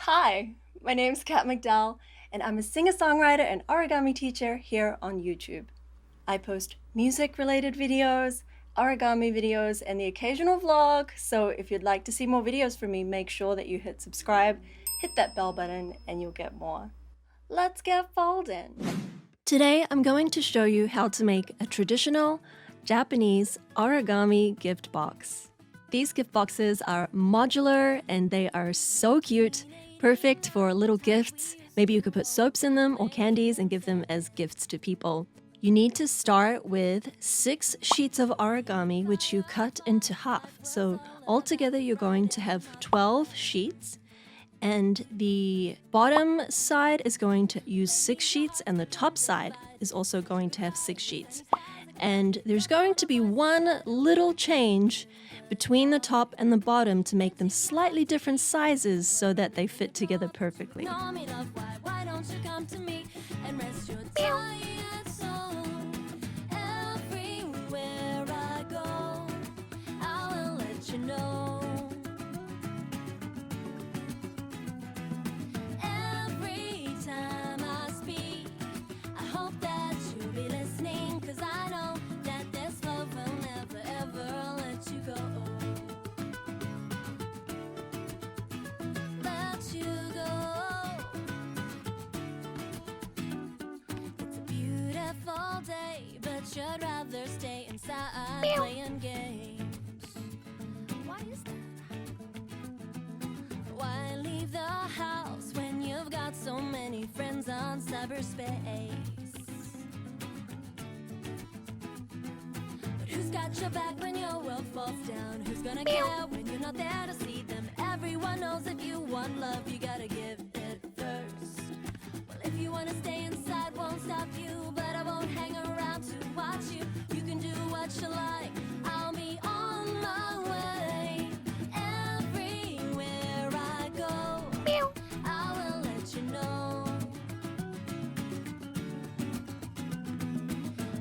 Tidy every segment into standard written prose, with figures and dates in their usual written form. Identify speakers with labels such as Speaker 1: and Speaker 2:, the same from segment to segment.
Speaker 1: Hi, my name's Kat McDowell, and I'm a singer-songwriter and origami teacher here on YouTube. I post music-related videos, origami videos, and the occasional vlog, so if you'd like to see more videos from me, make sure that you hit subscribe, hit that bell button, and you'll get more. Let's get folding! Today, I'm going to show you how to make a traditional Japanese origami gift box. These gift boxes are modular and they are so cute, perfect for little gifts. Maybe you could put soaps in them or candies and give them as gifts to people. You need to start with 6 sheets of origami, which you cut into half. So altogether, you're going to have 12 sheets. And the bottom side is going to use 6 sheets, and the top side is also going to have 6 sheets. And there's going to be one little change between the top and the bottom to make them slightly different sizes so that they fit together perfectly. Should rather stay inside playing games. Why is that? Why leave the house when you've got so many friends on cyberspace? But who's got your back when your world falls down? Who's gonna care when you're not there to see them? Everyone knows if you want love, you gotta give it first. Well, if you wanna stay inside, won't stop you, but I won't hang around to watch you. You can do what you like. I'll be on my way. Everywhere I go, I will let you know.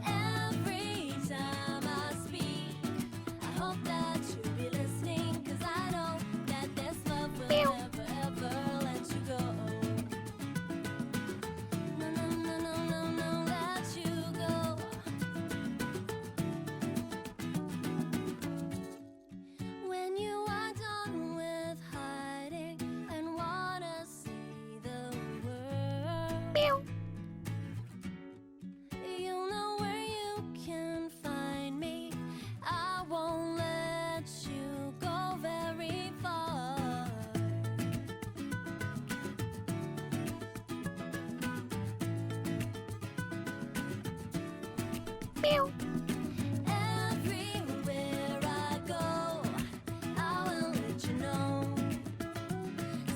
Speaker 1: Every time I speak, I hope that you'll be listening, 'cause I know that this love will never ever let you go. Everywhere I go, I will let you know,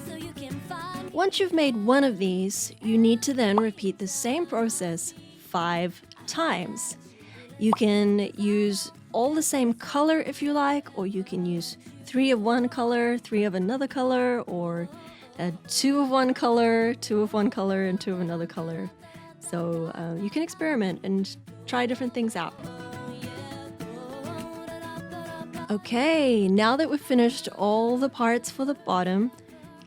Speaker 1: so you can find. Once you've made one of these, you need to then repeat the same process 5 times. You can use all the same color if you like, or you can use 3 of one color, 3 of another color, or 2 of one color, 2 of one color, and 2 of another color. So you can experiment and try different things out. Okay, now that we've finished all the parts for the bottom,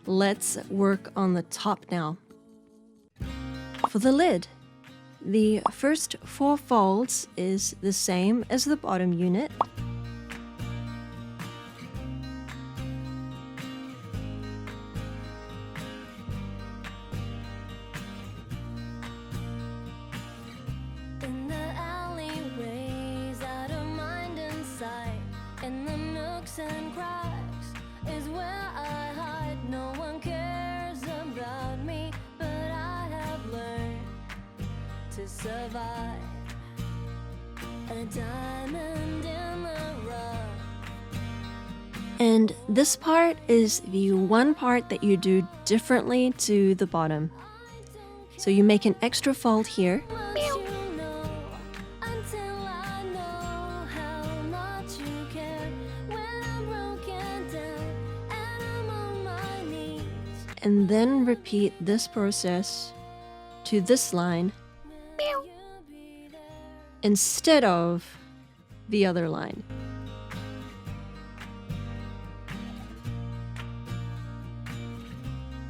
Speaker 1: let's work on the top now. For the lid, the first 4 folds is the same as the bottom unit. And cracks is where I hide. No one cares about me, but I have learned to survive. A diamond in the rough. And this part is the one part that you do differently to the bottom. So you make an extra fold here. And then repeat this process to this line instead of the other line.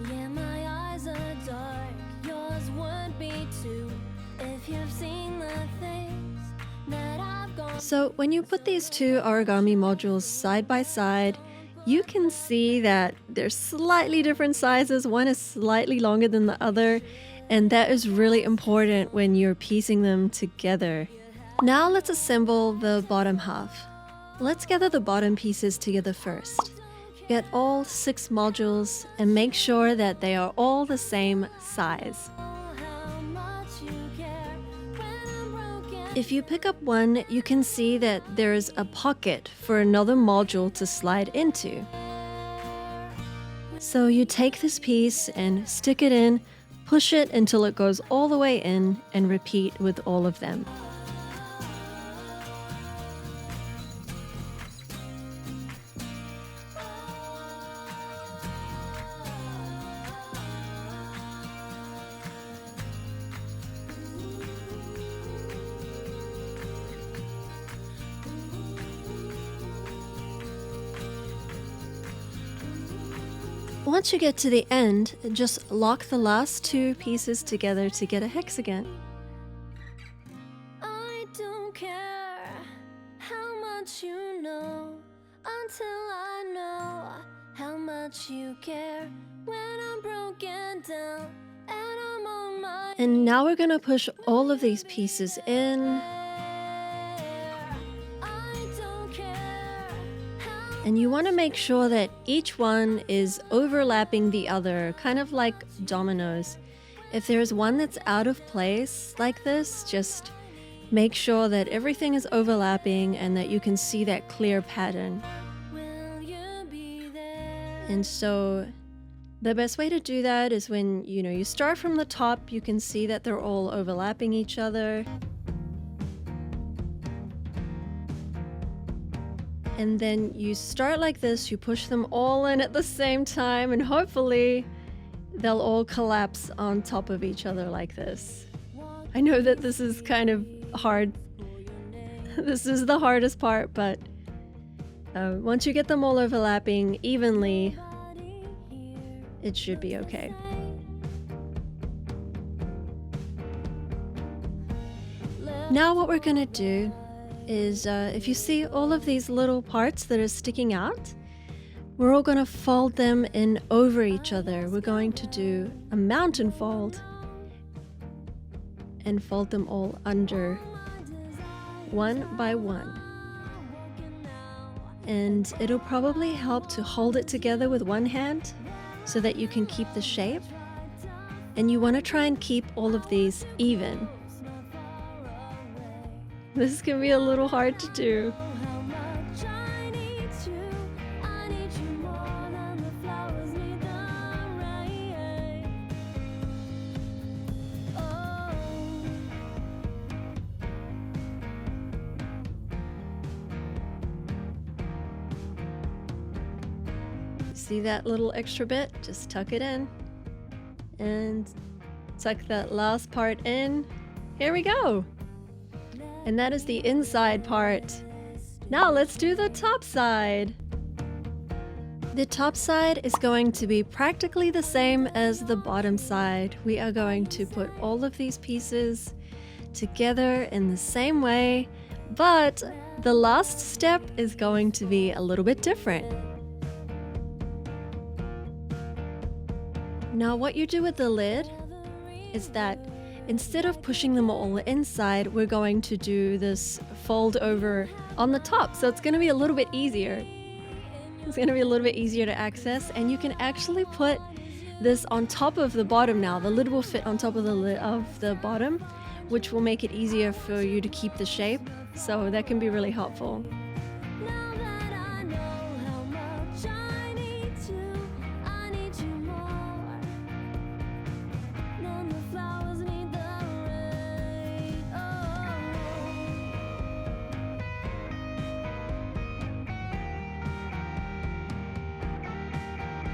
Speaker 1: Yeah, So when you put these two origami modules side by side, you can see that they're slightly different sizes. One is slightly longer than the other, and that is really important when you're piecing them together. Now let's assemble the bottom half. Let's gather the bottom pieces together first. Get all 6 modules and make sure that they are all the same size. If you pick up one, you can see that there's a pocket for another module to slide into. So you take this piece and stick it in, push it until it goes all the way in, and repeat with all of them. Once you get to the end, just lock the last 2 pieces together to get a hexagon. I don't care how much you know until I know how much you care when I'm broken down and I'm on my... And now we're gonna push all of these pieces in. And you want to make sure that each one is overlapping the other, kind of like dominoes. If there's one that's out of place like this, just make sure that everything is overlapping and that you can see that clear pattern. And so the best way to do that is when you start from the top, you can see that they're all overlapping each other. And then you start like this, you push them all in at the same time, and hopefully they'll all collapse on top of each other like this. I know that this is kind of hard. This is the hardest part, but once you get them all overlapping evenly, it should be okay. Now what we're gonna do is if you see all of these little parts that are sticking out, we're all going to fold them in over each other. We're going to do a mountain fold and fold them all under one by one. And it'll probably help to hold it together with one hand so that you can keep the shape. And you want to try and keep all of these even. This can be a little hard to do. See that little extra bit? Just tuck it in and tuck that last part in. Here we go. And that is the inside part. Now let's do the top side. The top side is going to be practically the same as the bottom side. We are going to put all of these pieces together in the same way, but the last step is going to be a little bit different. Now what you do with the lid is that instead of pushing them all inside, we're going to do this fold over on the top. So it's going to be a little bit easier. It's going to be a little bit easier to access, and you can actually put this on top of the bottom now. The lid will fit on top of the lid of the bottom, which will make it easier for you to keep the shape. So that can be really helpful.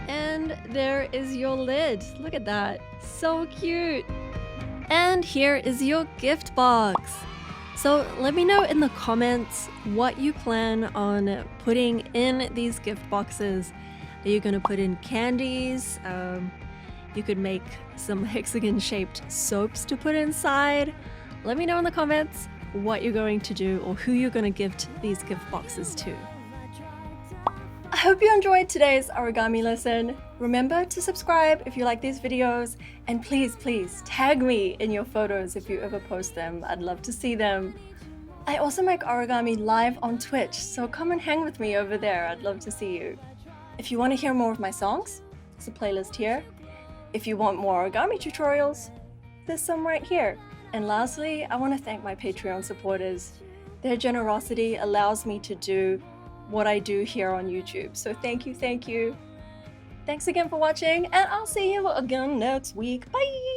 Speaker 1: And there is your lid. Look at that. So cute. And here is your gift box. So let me know in the comments what you plan on putting in these gift boxes. Are you going to put in candies? You could make some hexagon-shaped soaps to put inside. Let me know in the comments what you're going to do or who you're going to gift these gift boxes to. I hope you enjoyed today's origami lesson. Remember to subscribe if you like these videos, and please tag me in your photos if you ever post them. I'd love to see them. I also make origami live on Twitch, so come and hang with me over there. I'd love to see you. If you want to hear more of my songs, there's a playlist here. If you want more origami tutorials, there's some right here. And lastly, I want to thank my Patreon supporters. Their generosity allows me to do what I do here on YouTube. So thank you. Thanks again for watching, and I'll see you again next week. Bye!